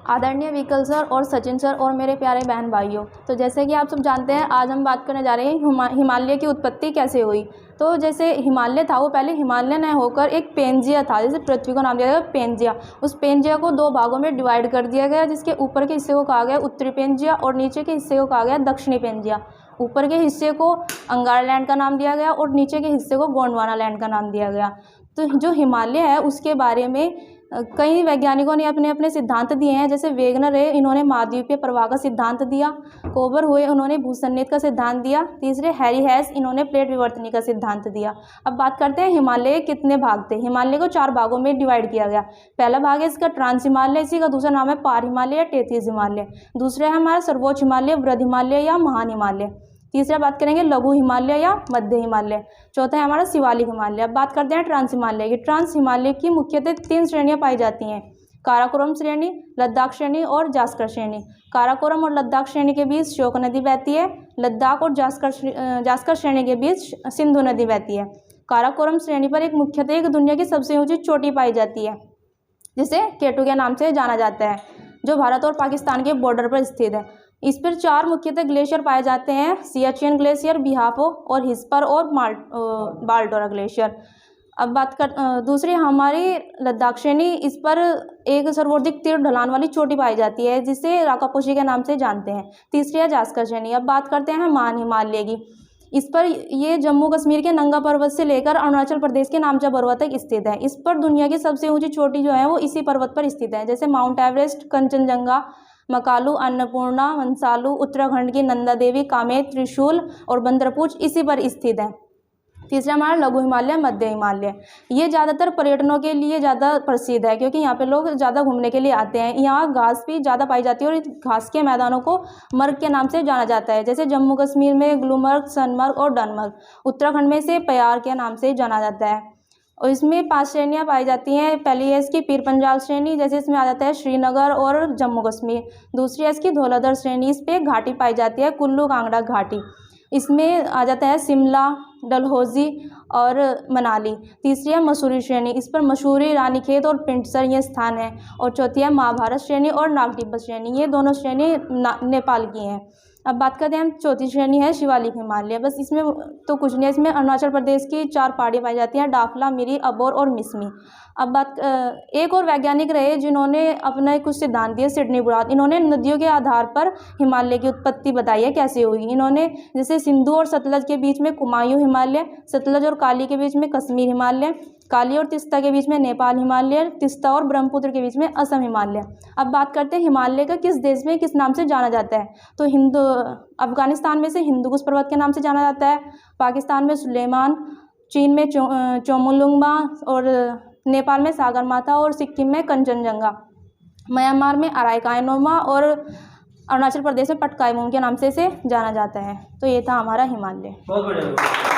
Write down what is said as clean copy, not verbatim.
आदरणीय विकल सर और सचिन सर और मेरे प्यारे बहन भाइयों, तो जैसे कि आप सब जानते हैं, आज हम बात करने जा रहे हैं हिमालय की उत्पत्ति कैसे हुई। तो जैसे हिमालय था, वो पहले हिमालय न होकर एक पेंजिया था, जैसे पृथ्वी को नाम दिया गया पेंजिया। उस पेंजिया को दो भागों में डिवाइड कर दिया गया, जिसके ऊपर के हिस्से को कहा गया उत्तरी पेंजिया और नीचे के हिस्से को कहा गया दक्षिणी पेंजिया। ऊपर के हिस्से को अंगारा लैंड का नाम दिया गया और नीचे के हिस्से को गोंडवाना लैंड का नाम दिया गया। तो जो हिमालय है उसके बारे में कई वैज्ञानिकों ने अपने अपने सिद्धांत दिए हैं। जैसे वेगनर है, इन्होंने महाद्वीपीय प्रवाह का सिद्धांत दिया। कोबर हुए, उन्होंने भूसन्निध का सिद्धांत दिया। तीसरे हैरी हैस, इन्होंने प्लेट विवर्तनी का सिद्धांत दिया। अब बात करते हैं हिमालय कितने भाग थे। हिमालय को 4 भागों में डिवाइड किया गया। पहला भाग है इसका ट्रांस हिमालय, इसी का दूसरा नाम है पार हिमालय या टेथीज हिमालय। दूसरा है हमारा सर्वोच्च हिमालय, वृहद हिमालय या महान हिमालय। तीसरा बात करेंगे लघु हिमालय या मध्य हिमालय। चौथा है हमारा शिवालिक हिमालय। अब बात करते हैं ट्रांस हिमालय की। ट्रांस हिमालय की मुख्यतः 3 श्रेणियां पाई जाती हैं, काराकोरम श्रेणी, लद्दाख श्रेणी और जास्कर श्रेणी। काराकोरम और लद्दाख श्रेणी के बीच श्योक नदी बहती है। लद्दाख और जास्कर श्रेणी के बीच सिंधु नदी बहती है। काराकोरम श्रेणी पर एक मुख्यतः एक दुनिया की सबसे ऊंची चोटी पाई जाती है, जिसे केटू के नाम से जाना जाता है, जो भारत और पाकिस्तान के बॉर्डर पर स्थित है। इस पर 4 मुख्यतः ग्लेशियर पाए जाते हैं, सियाचिन ग्लेशियर, बिहाफो और हिस्पर और बाल्टोरा ग्लेशियर। अब बात कर दूसरी हमारी लद्दाख श्रेणी, इस पर एक सर्वाधिक तीव्र ढलान वाली चोटी पाई जाती है, जिसे राकापोशी के नाम से जानते हैं। तीसरी है जास्कर श्रेणी। अब बात करते हैं महान हिमालय की। इस पर ये जम्मू कश्मीर के नंगा पर्वत से लेकर अरुणाचल प्रदेश के नामचा पर्वत तक स्थित है। इस पर दुनिया की सबसे ऊंची चोटी जो है वो इसी पर्वत पर स्थित है, जैसे माउंट एवरेस्ट, कंचनजंगा, मकालू, अन्नपूर्णा, मंसालू, उत्तराखंड की नंदा देवी, कामेत, त्रिशूल और बंदरपूछ इसी पर स्थित है। तीसरा हमारा लघु हिमालय, मध्य हिमालय। ये ज़्यादातर पर्यटनों के लिए ज़्यादा प्रसिद्ध है, क्योंकि यहाँ पे लोग ज़्यादा घूमने के लिए आते हैं। यहाँ घास भी ज़्यादा पाई जाती है और इस घास के मैदानों को मर्ग के नाम से जाना जाता है, जैसे जम्मू कश्मीर में गुलमर्ग, सोनमर्ग और डनमर्ग। उत्तराखंड में से प्यार के नाम से जाना जाता है। और इसमें 5 श्रेणियाँ पाई जाती हैं। पहली है इसकी पीर पंजाल श्रेणी, जैसे इसमें आ जाता है श्रीनगर और जम्मू कश्मीर। दूसरी है इसकी धौलाधर श्रेणी, इस पर घाटी पाई जाती है, कुल्लू कांगड़ा घाटी। इसमें आ जाता है शिमला, डलहौजी और मनाली। तीसरी है मसूरी श्रेणी, इस पर मसूरी, रानीखेत और पिंडसर ये स्थान है। और चौथी है महाभारत श्रेणी और नाग तिब्बत श्रेणी, ये दोनों श्रेणी नेपाल की हैं। अब बात करते हैं हम चौथी श्रेणी है शिवालिक हिमालय। बस इसमें तो कुछ नहीं है, इसमें अरुणाचल प्रदेश की 4 पहाड़ी पाई जाती हैं, डाफला, मिरी, अबोर और मिसमी। अब बात एक और वैज्ञानिक रहे जिन्होंने अपने कुछ सिद्धांत दिए, सिडनी बुरात। इन्होंने नदियों के आधार पर हिमालय की उत्पत्ति बताई है कैसे हुई। इन्होंने जैसे सिंधु और सतलज के बीच में कुमायूं हिमालय, सतलज और काली के बीच में कश्मीर हिमालय, काली और तिस्ता के बीच में नेपाल हिमालय, तिस्ता और ब्रह्मपुत्र के बीच में असम हिमालय। अब बात करते हैं हिमालय का किस देश में किस नाम से जाना जाता है। तो अफगानिस्तान में से हिंदुकुश पर्वत के नाम से जाना जाता है, पाकिस्तान में सुलेमान, चीन में चोमुलुंगमा और नेपाल में सागर माथा और सिक्किम में कंचनजंगा, म्यांमार में अराकानोमा और अरुणाचल प्रदेश में पटकाई मूंग के नाम से इसे जाना जाता है। तो ये था हमारा हिमालय। बहुत बढ़िया।